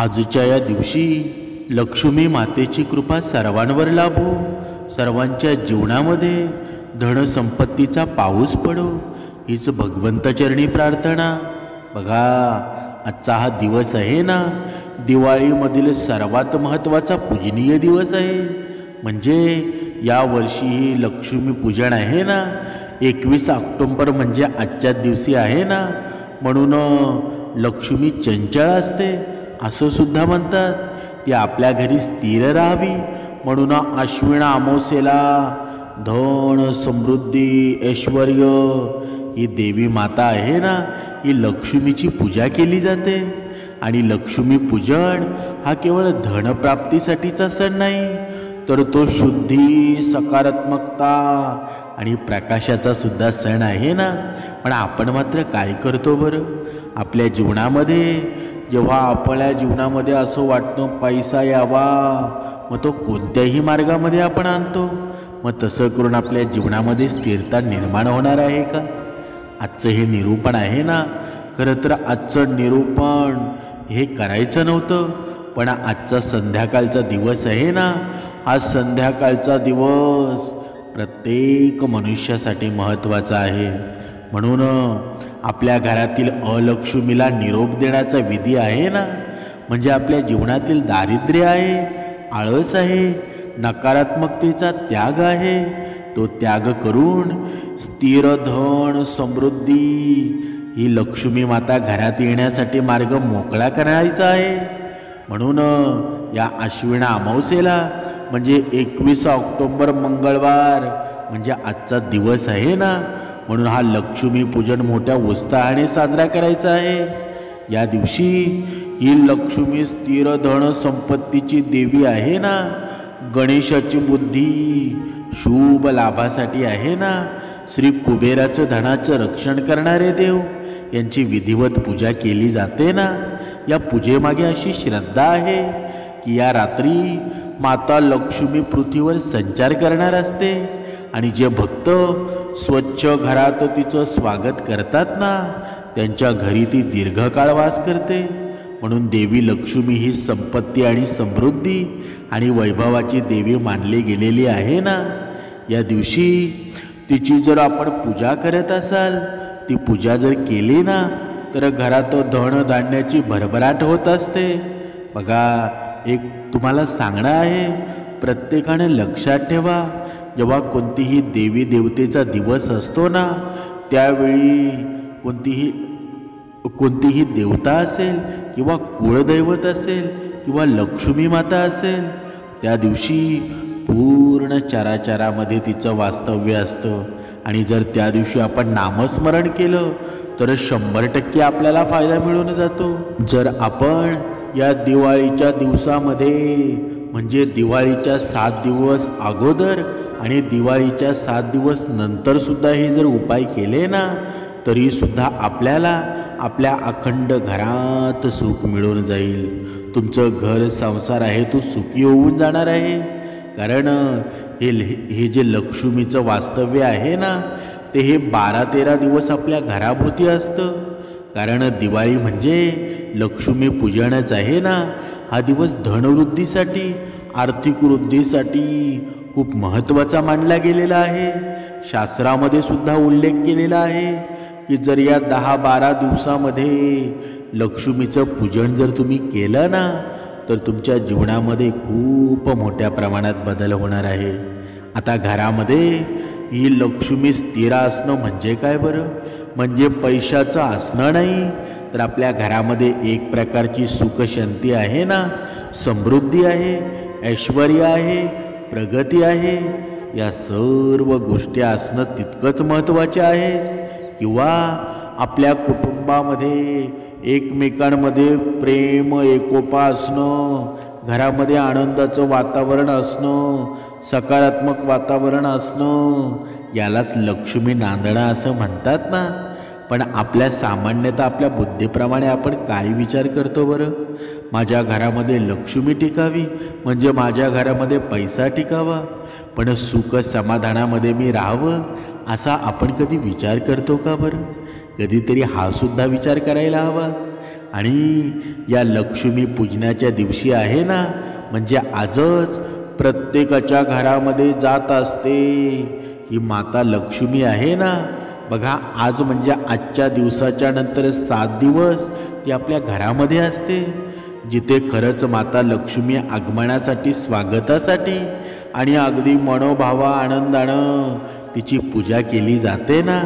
आजच्या या दिवशी लक्ष्मी मातेची कृपा सर्वांवर लाभो, सर्वांच्या जीवनामध्ये धनसंपत्तीचा पाऊस पडो, हीच भगवंतचरणी प्रार्थना. बघा, आजचा हा दिवस आहे ना, दिवाळीमधील सर्वात महत्त्वाचा पूजनीय दिवस आहे. म्हणजे या वर्षी ही लक्ष्मी पूजन आहे ना, 21 ऑक्टोबर म्हणजे आजच्याच दिवशी आहे ना. म्हणून लक्ष्मी चंचल असते असं सुद्धा म्हणतात. ती आपल्या घरी स्थिर राहावी म्हणून आश्विन अमावास्येला धन, समृद्धी, ऐश्वर ही देवी माता आहे ना, ही लक्ष्मीची पूजा केली जाते. आणि लक्ष्मी पूजन हा केवळ धनप्राप्तीसाठीचा सण नाही, तर तो शुद्धी, सकारात्मकता आणि प्रकाशाचा सुद्धा सण आहे ना. पण आपण मात्र काय करतो बरं? आपल्या जीवनामध्ये जेव्हा आपल्या जीवनामध्ये असं वाटतं पैसा यावा, मग तो कोणत्याही मार्गामध्ये आपण आणतो. मग तसं करून आपल्या जीवनामध्ये स्थिरता निर्माण होणार आहे का? आजचं हे निरूपण आहे ना, खरं तर आजचं निरूपण हे करायचं नव्हतं, पण आजचा संध्याकाळचा दिवस आहे ना, हा संध्याकाळचा दिवस प्रत्येक मनुष्यासाठी महत्त्वाचा आहे. म्हणून आपल्या घरातील अलक्ष्मीला निरोप देण्याचा विधी आहे ना, म्हणजे आपल्या जीवनातील दारिद्र्य आहे, आळस आहे, नकारात्मकतेचा त्याग आहे. तो त्याग करून स्थिर धन, समृद्धी ही लक्ष्मी माता घरात येण्यासाठी मार्ग मोकळा करायचा आहे. म्हणून या आश्विन अमावास्येला म्हणजे 21 ऑक्टोबर मंगळवार म्हणजे आजचा दिवस आहे ना, म्हणून हा लक्ष्मी पूजन मोठ्या उत्साहाने साजरा करायचा आहे. या दिवशी ही लक्ष्मी स्थिर धन संपत्तीची देवी आहे ना, गणेशाची बुद्धी शुभ लाभासाठी आहे ना, श्री कुबेराचं धनाचं रक्षण करणारे देव यांची विधिवत पूजा केली जाते ना. या पूजेमागे अशी श्रद्धा आहे की या रात्री माता लक्ष्मी पृथ्वीवर संचार करणार असते आणि जे भक्त स्वच्छ घरात तिचं स्वागत करतात ना, त्यांच्या घरी ती दीर्घकाळ वास करते. म्हणून देवी लक्ष्मी ही संपत्ती आणि समृद्धी आणि वैभवाची देवी मानली गेलेली आहे ना. या दिवशी तिची जर आपण पूजा करत असाल, ती पूजा जर केली ना, तर घरात धनधान्याची भरभराट होत असते. बघा, एक तुम्हाला सांगणं आहे, प्रत्येकाने लक्षात ठेवा, जेव्हा कोणतीही देवी देवतेचा दिवस असतो ना, त्यावेळी कोणतीही देवता असेल किंवा कुळदैवत असेल किंवा लक्ष्मी माता असेल, त्या दिवशी पूर्ण चराचरामध्ये तिचं वास्तव्य असतं. आणि जर त्या दिवशी आपण नामस्मरण केलं तर 100% आपल्याला फायदा मिळून जातो. जर आपण या दिवाळीच्या दिवसामध्ये म्हणजे दिवाळीच्या 7 दिवस अगोदर आणि दिवाळीच्या 7 दिवस नंतर सुद्धा हे जर उपाय केले ना, तरीसुद्धा आपल्याला आपल्या अखंड घरात सुख मिळून जाईल. तुमचं घर संसार आहे तो सुखी होऊन जाणार आहे. कारण हे जे लक्ष्मीचं वास्तव्य आहे ना, ते हे 12-13 दिवस आपल्या घराभोवती असतं. कारण दिवाळी म्हणजे लक्ष्मी पूजनच आहे ना. हा दिवस धनवृद्धीसाठी, आर्थिक वृद्धीसाठी खूप महत्त्वाचा मानला गेलेला आहे. शास्त्रामध्ये सुद्धा उल्लेख केलेला आहे की जर या 10-12 दिवसामध्ये लक्ष्मीचं पूजन जर तुम्ही केलं ना, तर तुमच्या जीवनामध्ये खूप मोठ्या प्रमाणात बदल होणार आहे. आता घरामध्ये ही लक्ष्मी स्थिर असणं म्हणजे काय बरं? म्हणजे पैशाचं असणं नाही, तर आपल्या घरामध्ये एक प्रकारची सुखशांती आहे ना, समृद्धी आहे, ऐश्वर आहे, प्रगती आहे. या सर्व गोष्टी असणं तितकंच महत्त्वाचे आहे. किंवा आपल्या कुटुंबामध्ये एकमेकांमध्ये प्रेम, एकोपा असणं, घरामध्ये आनंदाचं वातावरण असणं, सकारात्मक वातावरण असणं, यालाच लक्ष्मी नांदणं असं म्हणतात ना. पण आपल्या सामान्यतः आपल्या बुद्धीप्रमाणे आपण काय विचार करतो बरं? माझ्या घरामध्ये लक्ष्मी टिकावी म्हणजे माझ्या घरामध्ये पैसा टिकावा, पण सुख समाधानामध्ये मी राहावं असा आपण कधी विचार करतो का बरं? कधीतरी हा सुद्धा विचार करायला हवा. आणि या लक्ष्मी पूजनाच्या दिवशी आहे ना, म्हणजे आजच प्रत्येकाच्या घरामध्ये जात असते ही माता लक्ष्मी आहे ना. बघा, आज म्हणजे आजच्या दिवसाच्या नंतर 7 दिवस ती आपल्या घरामध्ये असते, जिथे खरंच माता लक्ष्मी आगमनासाठी, स्वागतासाठी आणि अगदी मनोभावा आनंदानं तिची पूजा केली जाते ना.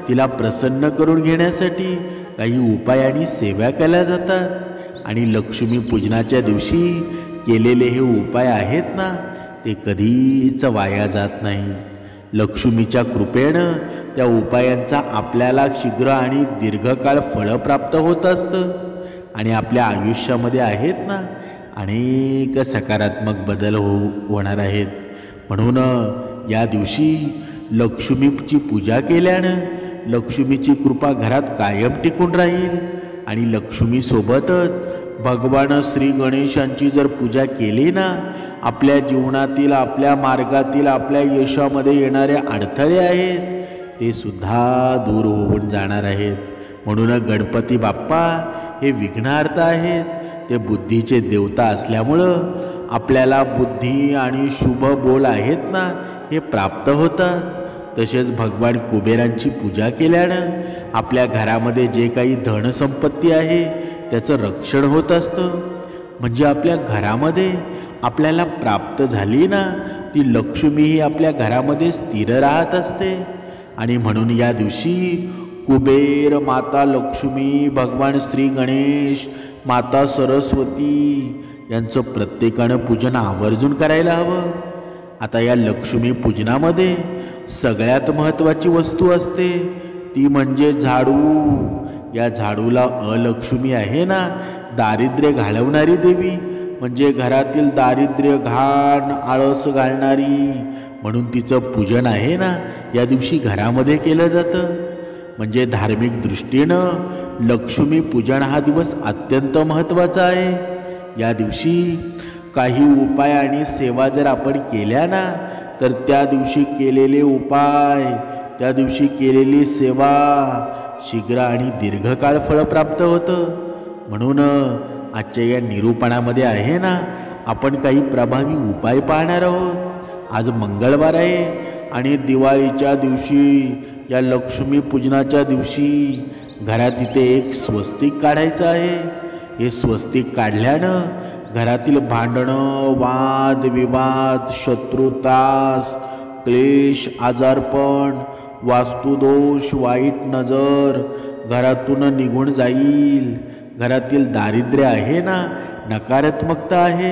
तिला प्रसन्न करून घेण्यासाठी काही उपाय आणि सेवा केल्या जातात. आणि लक्ष्मी पूजनाच्या दिवशी केलेले हे उपाय आहेत ना, ते कधीच वाया जात नाही. लक्ष्मीच्या कृपेनं त्या उपायांचा आपल्याला शीघ्र आणि दीर्घकाळ फळ प्राप्त होत असतं आणि आपल्या आयुष्यामध्ये आहेत ना अनेक सकारात्मक बदल होणार आहेत. म्हणून या दिवशी लक्ष्मीची पूजा केल्यानं लक्ष्मीची कृपा घरात कायम टिकून राहील. आणि लक्ष्मीसोबतच भगवान श्री गणेशांची जर पूजा केली ना, आपल्या जीवनातील, आपल्या मार्गातील, आपल्या यशामध्ये येणारे अडथळे आहेत ते सुद्धा दूर होऊन जाणार आहेत. म्हणून गणपती बाप्पा हे विघ्नहर्ता आहेत. ते बुद्धीचे देवता असल्यामुळं आपल्याला बुद्धी आणि शुभ बोल आहेत ना, हे प्राप्त होतात. तसेच भगवान कुबेरांची पूजा केल्यानं आपल्या घरामध्ये जे काही धनसंपत्ती आहे त्याचं रक्षण होत असतं. म्हणजे आपल्या घरामध्ये आपल्याला प्राप्त झाली ना ती लक्ष्मी ही आपल्या घरामध्ये स्थिर राहत असते. आणि म्हणून या दिवशी कुबेर, माता लक्ष्मी, भगवान श्री गणेश, माता सरस्वती यांचं प्रत्येकानं पूजन आवर्जून करायला हवं. आता या लक्ष्मी पूजनामध्ये सगळ्यात महत्त्वाची वस्तू असते ती म्हणजे झाडू. या झाडूला अलक्ष्मी आहे ना, दारिद्र्य घालवणारी देवी, म्हणजे घरातील दारिद्र्य, घाण, आळस घालणारी, म्हणून तिचं पूजन आहे ना या दिवशी घरामध्ये केलं जातं. म्हणजे धार्मिक दृष्टीनं लक्ष्मी पूजन हा दिवस अत्यंत महत्त्वाचा आहे. या दिवशी काही उपाय आणि सेवा जर आपण केल्या ना, तर त्या दिवशी केलेले उपाय, त्या दिवशी केलेली सेवा शीघ्र आणि दीर्घकाळ फळ प्राप्त होतं. म्हणून आजच्या या निरूपणामध्ये आहे ना, आपण काही प्रभावी उपाय पाहणार आहोत. आज मंगळवार आहे आणि दिवाळीच्या दिवशी, या लक्ष्मी पूजनाच्या दिवशी घरात इथे एक स्वस्तिक काढायचं आहे. हे स्वस्तिक काढल्यानं घरातील भांडणं, वाद विवाद, शत्रुतास, क्लेश, आजारपण, वास्तुदोष, वाईट नजर घरातून निघून जाईल. घरातील दारिद्र्य आहे ना, नकारात्मकता आहे,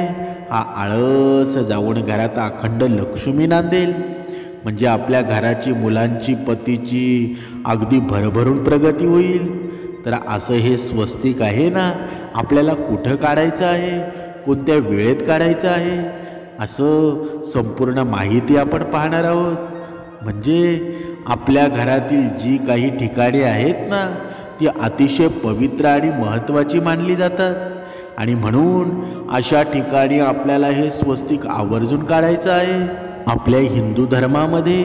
हा आळस जाऊन घरात अखंड लक्ष्मी नांदेल. म्हणजे आपल्या घराची, मुलांची, पतीची अगदी भरभरून प्रगती होईल. तर असं हे स्वस्तिक आहे ना, आपल्याला कुठं काढायचं आहे, कोणत्या वेळेत काढायचं आहे, असं संपूर्ण माहिती आपण पाहणार आहोत. म्हणजे आपल्या घरातील जी काही ठिकाणे आहेत ना, ती अतिशय पवित्र आणि महत्त्वाची मानली जातात. आणि म्हणून अशा ठिकाणी आपल्याला हे स्वस्तिक आवर्जून काढायचं आहे. आपल्या हिंदू धर्मामध्ये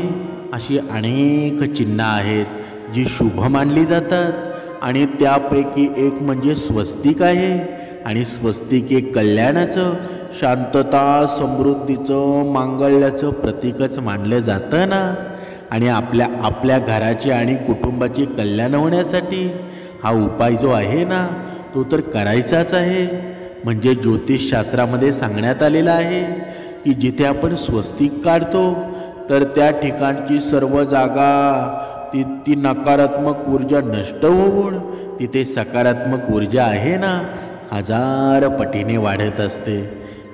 अशी अनेक चिन्ह आहेत जी शुभ मानली जातात आणि त्यापैकी एक म्हणजे स्वस्तिक आहे. आणि स्वस्तिक एक कल्याणाचं, शांतता, समृद्धीचं, मांगल्याचं प्रतीकच मानलं जातं ना. आणि आपल्या घराचे आणि कुटुंबाचे कल्याण होण्यासाठी हा उपाय जो आहे ना, तो तर करायचाच आहे. म्हणजे ज्योतिषशास्त्रामध्ये सांगण्यात आलेलं आहे की जिथे आपण स्वस्तिक काढतो तर त्या ठिकाणची सर्व जागा ती नकारात्मक ऊर्जा नष्ट होऊन तिथे सकारात्मक ऊर्जा आहे ना 1000 पटीने वाढत असते.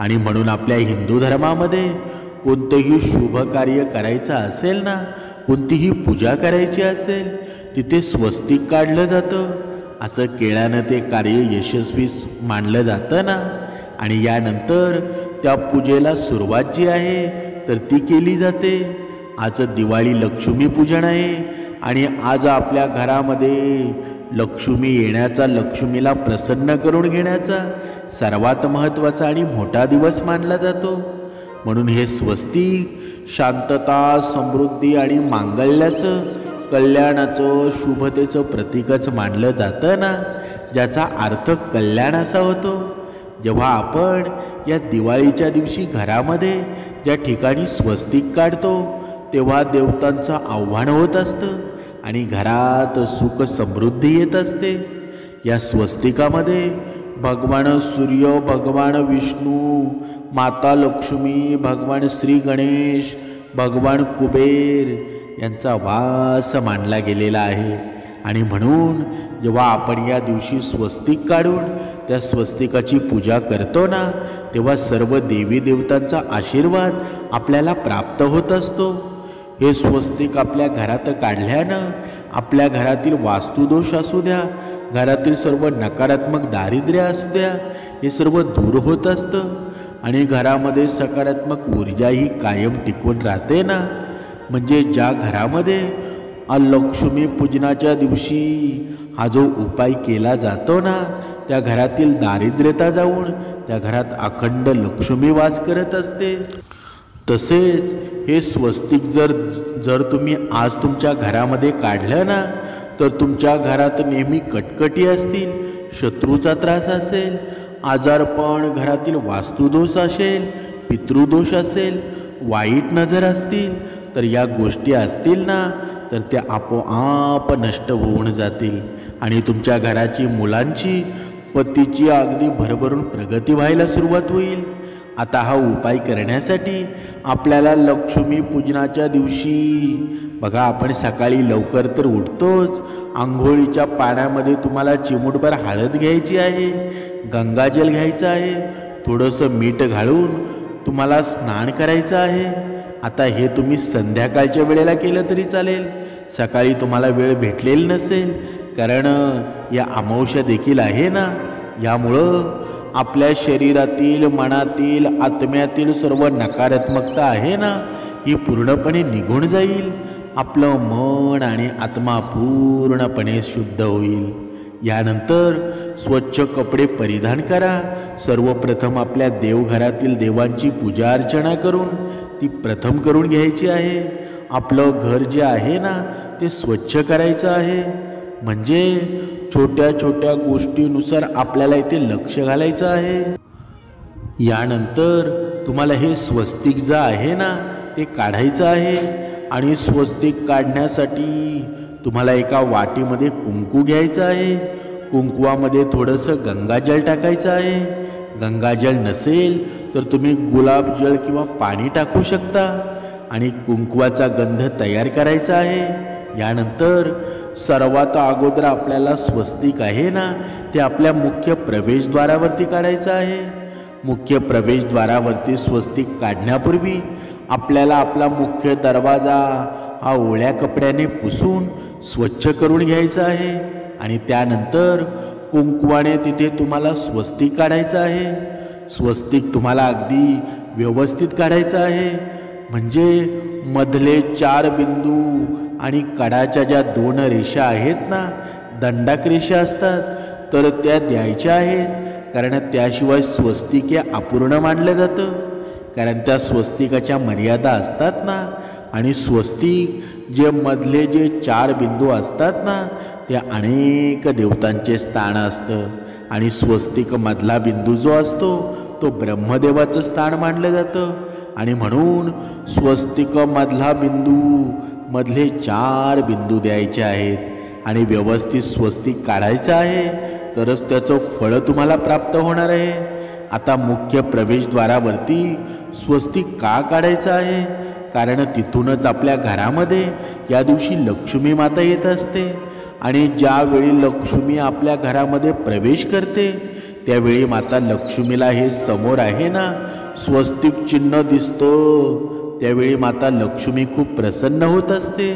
आणि म्हणून आपल्या हिंदू धर्मामध्ये कोणतेही शुभ कार्य करायचं असेल ना, कोणतीही पूजा करायची असेल, तिथे स्वस्तिक काढलं जातं. असं केल्यानं ते कार्य यशस्वी मानलं जातं ना. आणि यानंतर त्या पूजेला सुरुवात जी आहे तर ती केली जाते. आज दिवाळी लक्ष्मी पूजन आहे आणि आज आपल्या घरामध्ये लक्ष्मी येण्याचा, लक्ष्मीला प्रसन्न करून घेण्याचा सर्वात महत्त्वाचा आणि मोठा दिवस मानला जातो. म्हणून हे स्वस्तिक शांतता, समृद्धी आणि मांगल्याचं कल्याणाचं शुभतेचं प्रतीकच मानलं जातं ना, ज्याचा अर्थ कल्याण असा होतो. जेव्हा आपण या दिवाळीच्या दिवशी घरामध्ये ज्या ठिकाणी स्वस्तिक काढतो तेव्हा देवतांचं आव्हान होत असतं आणि घरात सुख समृद्धी येत असते. या स्वस्तिकामध्ये भगवान सूर्य, भगवान विष्णू, माता लक्ष्मी, भगवान श्री गणेश, भगवान कुबेर यांचा वास मानला गेलेला आहे. आणि म्हणून जेव्हा आपण या दिवशी स्वस्तिक काढून त्या स्वस्तिकाची पूजा करतो ना, तेव्हा सर्व देवी देवतांचा आशीर्वाद आपल्याला प्राप्त होत असतो. हे स्वस्तिक आपल्या घरात काढल्यानं आपल्या घरातील वास्तुदोष असू द्या, घरातील सर्व नकारात्मक दारिद्र्य असू द्या, हे सर्व दूर होत असतं आणि घरामध्ये सकारात्मक ऊर्जाही कायम टिकून राहते ना. म्हणजे ज्या घरामध्ये लक्ष्मी पूजनाच्या दिवशी हा जो उपाय केला जातो ना, त्या घरातील दारिद्र्यता जाऊन त्या घरात अखंड लक्ष्मी वास करत असते. तसेच हे स्वस्तिक जर तुम्ही आज तुमच्या घरामध्ये काढलं ना, तर तुमच्या घरात नेहमी कटकटी असतील, शत्रूचा त्रास असेल, आजारपण, घरातील वास्तुदोष असेल, पितृदोष असेल, वाईट नजर असतील, तर या गोष्टी असतील ना, तर त्या आपोआप नष्ट होऊन जातील आणि तुमच्या घराची, मुलांची, पतीची अगदी भरभरून प्रगती व्हायला सुरुवात होईल. आता हा उपाय करण्यासाठी आपल्याला लक्ष्मी पूजनाच्या दिवशी बघा, आपण सकाळी लवकर तर उठतोच. आंघोळीच्या पाण्यामध्ये तुम्हाला चिमूटभर हळद घ्यायची आहे, गंगाजल घ्यायचं आहे, थोडंसं मीठ घालून तुम्हाला स्नान करायचं आहे. आता हे तुम्ही संध्याकाळच्या वेळेला केलं तरी चालेल, सकाळी तुम्हाला वेळ भेटलेली नसेल, कारण या अमावस्या देखील आहे ना. यामुळं आपल्या शरीरातील, मनातील, आत्म्यातील सर्व नकारात्मकता आहे ना, ही पूर्णपणे निघून जाईल. आपलं मन आणि आत्मा पूर्णपणे शुद्ध होईल. यानंतर स्वच्छ कपडे परिधान करा. सर्वप्रथम आपल्या देवघरातील देवांची पूजा अर्चना करून ती प्रथम करून घ्यायची आहे. आपलं घर जे आहे ना, ते स्वच्छ करायचं आहे. म्हणजे छोट्या छोट्या गोष्टीनुसार आपल्याला इथे लक्ष घालायचं आहे. यानंतर तुम्हाला हे स्वस्तिक जे आहे ना, ते काढायचं आहे आणि स्वस्तिक काढण्यासाठी तुम्हाला एका वाटीमध्ये कुंकू घ्यायचं आहे. कुंकवामध्ये थोडंसं गंगाजल टाकायचं आहे. गंगाजल नसेल तर तुम्ही गुलाबजल किंवा पाणी टाकू शकता आणि कुंकवाचा गंध तयार करायचा आहे. यानंतर सर्वात अगोदर आपल्याला स्वस्तिक आहे ना, ते आपल्या मुख्य प्रवेशद्वारावरती काढायचं आहे. मुख्य प्रवेशद्वारावरती स्वस्तिक काढण्यापूर्वी आपल्याला आपला मुख्य दरवाजा हा ओल्या कपड्याने पुसून स्वच्छ करून घ्यायचा आहे आणि त्यानंतर कुंकवाने तिथे तुम्हाला स्वस्तिक काढायचं आहे. स्वस्तिक तुम्हाला अगदी व्यवस्थित काढायचं आहे. म्हणजे मधले 4 बिंदू आणि कडाच्या ज्या 2 रेषा आहेत ना, दंडक रेषा असतात, तर त्या द्यायच्या आहेत. कारण त्याशिवाय स्वस्तिक हे अपूर्ण मानलं जातं. कारण त्या स्वस्तिकाच्या मर्यादा असतात ना, आणि स्वस्तिक जे मधले जे 4 बिंदू असतात ना, ते अनेक देवतांचे स्थान असतं. आणि स्वस्तिक मधला बिंदू जो असतो तो ब्रह्मदेवाचं स्थान मानलं जातं. आणि म्हणून स्वस्तिक मधला बिंदू मधले 4 बिंदू द्यायचे आहेत आणि व्यवस्थित स्वस्तिक काढायचं आहे, तरच त्याचं फळ तुम्हाला प्राप्त होणार आहे. आता मुख्य प्रवेशद्वारावरती स्वस्तिक का काढायचं आहे? कारण तिथूनच आपल्या घरामध्ये या दिवशी लक्ष्मी माता येत असते आणि ज्यावेळी लक्ष्मी आपल्या घरामध्ये प्रवेश करते त्यावेळी माता लक्ष्मीला हे समोर आहे ना स्वस्तिक चिन्ह दिसतं, त्यावेळी माता लक्ष्मी खूप प्रसन्न होत असते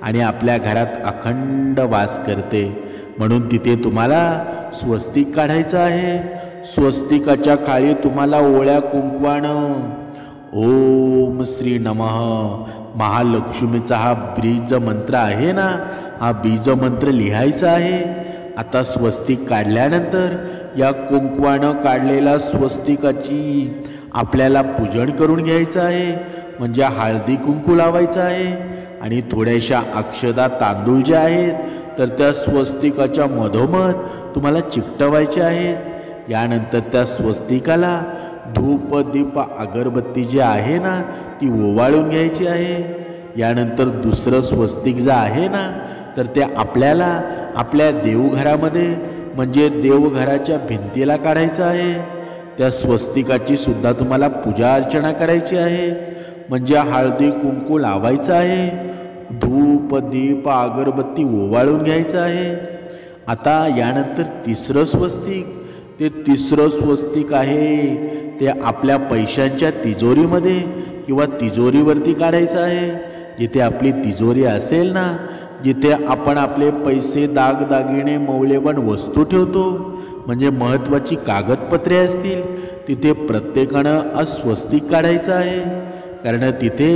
आणि आपल्या घरात अखंड वास करते. म्हणून तिथे तुम्हाला स्वस्तिक काढायचं आहे. स्वस्तिकाच्या खाली तुम्हाला ओळ्या कुंकवानं ओम श्री नमः महालक्ष्मीचा हा बीज मंत्र आहे ना, हा बीज मंत्र लिहायचा आहे. आता स्वस्तिक काढल्यानंतर या कुंकवानं काढलेल्या स्वस्तिकाची आपल्याला पूजन करून घ्यायचं आहे. म्हणजे हळदी कुंकू लावायचं आहे आणि थोड्याशा अक्षदा तांदूळ जे आहेत तर त्या स्वस्तिकाच्या मधोमध तुम्हाला चिकटवायचे आहेत। यानंतर त्या स्वस्तिकाला धूप दीप अगरबत्ती जे आहे ना ती ओवाळून घ्यायची आहे। यानंतर दुसरं स्वस्तिक जे आहे ना तर ते आपल्याला आपल्या देवघरामध्ये म्हणजे देवघराच्या भिंतीला काढायचं आहे। त्या स्वस्तिकाची सुद्धा तुम्हाला पूजा अर्चना करायची आहे, म्हणजे हळदी कुंकू लावायचं आहे, धूप दीप अगरबत्ती ओवाळून घ्यायचं आहे। आता यानंतर तिसरं स्वस्तिक, ते तिसरं स्वस्तिक आहे ते आपल्या पैशांच्या तिजोरीमध्ये किंवा तिजोरीवरती काढायचं आहे। जिथे आपली तिजोरी असेल ना, जिथे आपण आपले पैसे दागदागिने मौल्यवान वस्तू ठेवतो म्हणजे महत्त्वाची कागदपत्रे असतील, तिथे प्रत्येकानं स्वस्तिक काढायचं आहे। कारण तिथे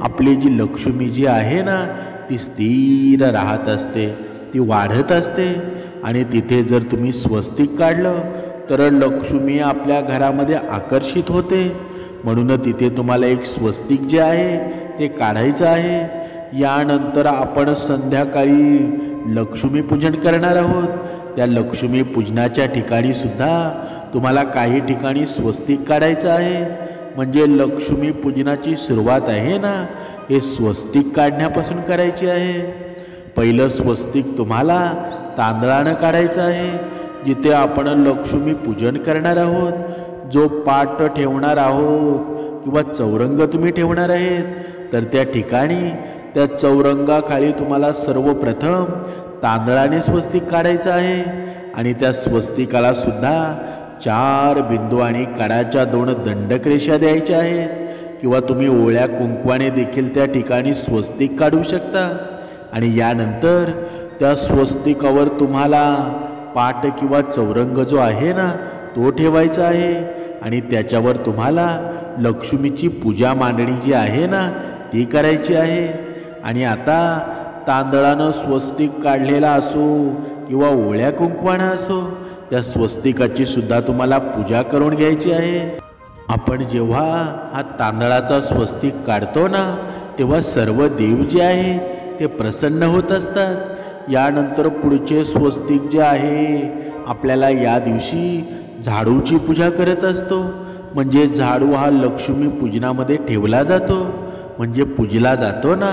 आपली जी लक्ष्मी जी आहे ना ती स्थिर राहत असते, ती वाढत असते। आणि तिथे जर तुम्ही स्वस्तिक काढलं तर लक्ष्मी आपल्या घरामध्ये आकर्षित होते। म्हणून तिथे तुम्हाला एक स्वस्तिक जे आहे ते काढायचं आहे। यानंतर आपण संध्याकाळी लक्ष्मीपूजन करणार आहोत। त्या लक्ष्मी पूजनाच्या ठिकाणी सुद्धा तुम्हाला काही ठिकाणी स्वस्तिक काढायचं आहे, म्हणजे लक्ष्मी पूजनाची सुरुवात आहे ना हे स्वस्तिक काढण्यापासून करायची आहे। पहिलं स्वस्तिक तुम्हाला तांदळानं काढायचं आहे, जिथे आपण लक्ष्मी पूजन करणार आहोत। जो पाट ठेवणार आहोत किंवा चौरंग तुम्ही ठेवणार आहेत तर त्या ठिकाणी त्या चौरंगाखाली तुम्हाला सर्वप्रथम तांदळाने स्वस्तिक काढायचं आहे। आणि त्या स्वस्तिकाला सुद्धा 4 बिंदू आणि कडाच्या 2 दंडकरेषा द्यायच्या आहेत, किंवा तुम्ही ओळ्या कुंकवाने देखील त्या ठिकाणी स्वस्तिक काढू शकता। आणि यानंतर त्या स्वस्तिकावर तुम्हाला पाट किंवा चौरंग जो आहे ना तो ठेवायचा आहे, आणि त्याच्यावर तुम्हाला लक्ष्मीची पूजा मांडणी जी आहे ना ती करायची आहे। आणि आता तांदळानं स्वस्तिक काढलेला असो किंवा ओळ्या कुंकवानं असो, त्या स्वस्तिकाची सुद्धा तुम्हाला पूजा करून घ्यायची आहे। आपण जेव्हा हा तांदळाचा स्वस्तिक काढतो ना तेव्हा सर्व देव जे आहेत ते प्रसन्न होत असतात। यानंतर पुढचे स्वस्तिक जे आहे आपल्याला या दिवशी झाडूची पूजा करत असतो, म्हणजे झाडू हा लक्ष्मी पूजनामध्ये ठेवला जातो, म्हणजे पूजला जातो ना।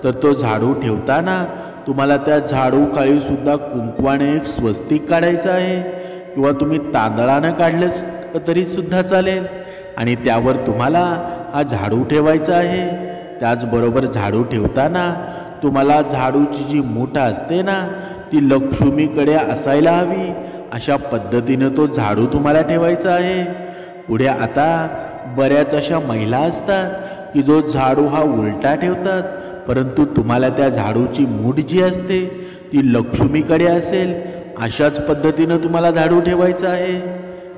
तर तो झाडू ठेवताना तुम्हाला त्या झाडूखाली सुद्धा कुंकवाने एक स्वस्तिक काढायचं आहे, किंवा तुम्ही तांदळानं काढलं तरी सुद्धा चालेल। आणि त्यावर तुम्हाला हा झाडू ठेवायचा आहे। त्याचबरोबर झाडू ठेवताना तुम्हाला झाडूची जी मूठ असते ना ती लक्ष्मीकडे असायला हवी, अशा पद्धतीनं तो झाडू तुम्हाला ठेवायचा आहे। पुढे आता बऱ्याच अशा महिला असतात की जो झाडू हा उलटा ठेवतात, परंतु तुम्हाला त्या झाडूची मूठ जी असते ती लक्ष्मीकडे असेल, अशाच पद्धतीनं तुम्हाला झाडू ठेवायचा आहे।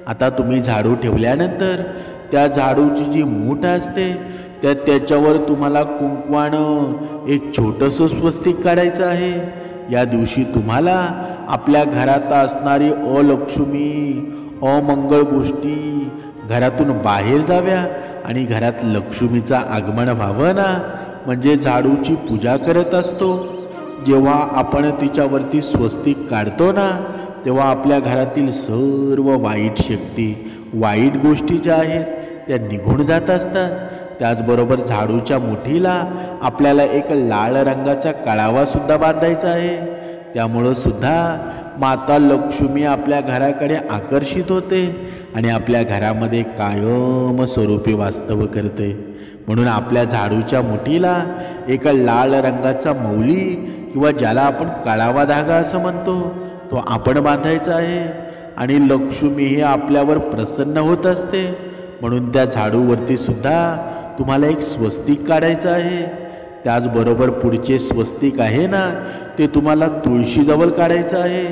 आता तुम्ही झाडू ठेवल्यानंतर त्या झाडूची जी मूठ असते त्याच्यावर तुम्हाला कुंकवानं एक छोटंसं स्वस्तिक काढायचं आहे। या दिवशी तुम्हाला आपल्या घरात असणारी अलक्ष्मी अमंगळ गोष्टी घरातून बाहेर जाव्या आणि घरात लक्ष्मीचं आगमन व्हावं ना, म्हणजे झाडूची पूजा करत असतो। जेव्हा आपण तिच्यावरती स्वस्तिक काढतो ना तेव्हा आपल्या घरातील सर्व वाईट शक्ती वाईट गोष्टी ज्या आहेत त्या निघून जात असतात। त्याचबरोबर झाडूच्या मुठीला आपल्याला एक लाल रंगाचा कळावा सुद्धा बांधायचा आहे, त्यामुळं सुद्धा माता लक्ष्मी आपल्या घराकडे आकर्षित होते आणि आपल्या घरामध्ये कायम स्वरूपी वास्तव करते। म्हणून आपल्या झाडूच्या मुठीला एक लाल रंगाचा मौली किंवा ज्याला आपण कळावा धागा असं म्हणतो तो आपण बांधायचा आहे, आणि लक्ष्मी हे आपल्यावर प्रसन्न होत असते। म्हणून त्या झाडूवरती सुद्धा तुम्हाला एक स्वस्तिक काढायचं आहे। त्याचबरोबर पुढचे स्वस्तिक आहे ना ते तुम्हाला तुळशीजवळ काढायचं आहे।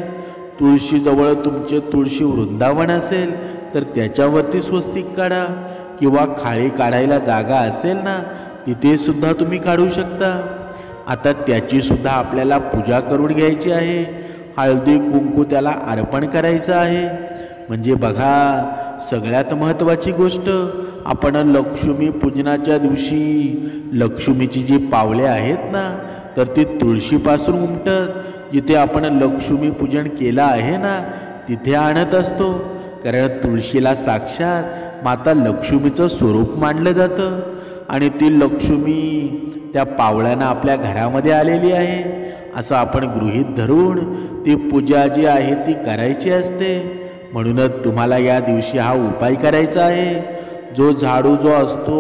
तुळशीजवळ तुमचे तुळशी वृंदावन असेल तर त्याच्यावरती स्वस्तिक काढा, किंवा खाली काढायला जागा असेल ना तिथे सुद्धा तुम्ही काढू शकता। आता त्याची सुद्धा आपल्याला पूजा करून घ्यायची आहे, हळदी कुंकू त्याला अर्पण करायचं आहे। म्हणजे बघा, सगळ्यात महत्त्वाची गोष्ट, आपण लक्ष्मी पूजनाच्या दिवशी लक्ष्मीची जी पावले आहेत ना, तर ती तुळशीपासून उमटत जिथे आपण लक्ष्मी पूजन केलं आहे ना तिथे आणत असतो. कारण तुळशीला साक्षात माता लक्ष्मीचं स्वरूप मानलं जातं आणि ती लक्ष्मी त्या पावळ्यांना आपल्या घरामध्ये आलेली आहे असं आपण गृहीत धरून ती पूजा जी आहे ती करायची असते. म्हणूनच तुम्हाला या दिवशी हा उपाय करायचा आहे. जो झाडू जो असतो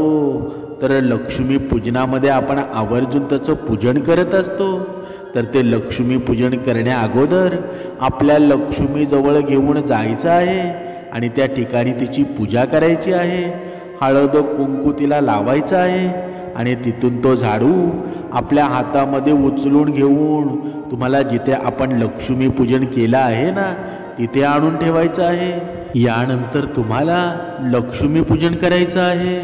तर लक्ष्मी पूजनामध्ये आपण आवर्जून त्याचं पूजन करत असतो. तर ते लक्ष्मी पूजन करण्या अगोदर आपल्या लक्ष्मीजवळ घेऊन जायचं आहे आणि त्या ठिकाणी तिची पूजा करायची आहे. हळद कुंकू तिला लावायचं आहे आणि तिथून तो झाडू आपल्या हातामध्ये उचलून घेऊन तुम्हाला जिथे आपण लक्ष्मी पूजन केलं आहे ना तिथे आणून ठेवायचं आहे. यानंतर तुम्हाला लक्ष्मी पूजन करायचं आहे.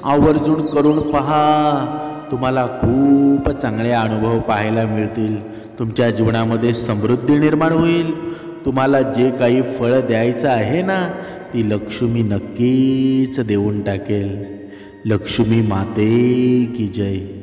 आवर्जून करून पहा, तुम्हाला खूप चांगले अनुभव पाहायला मिळतील. तुमच्या जीवनामध्ये समृद्धी निर्माण होईल. तुम्हाला जे काही फळ द्यायचं आहे ना ती लक्ष्मी नक्कीच देऊन टाकेल. लक्ष्मी माते की जय.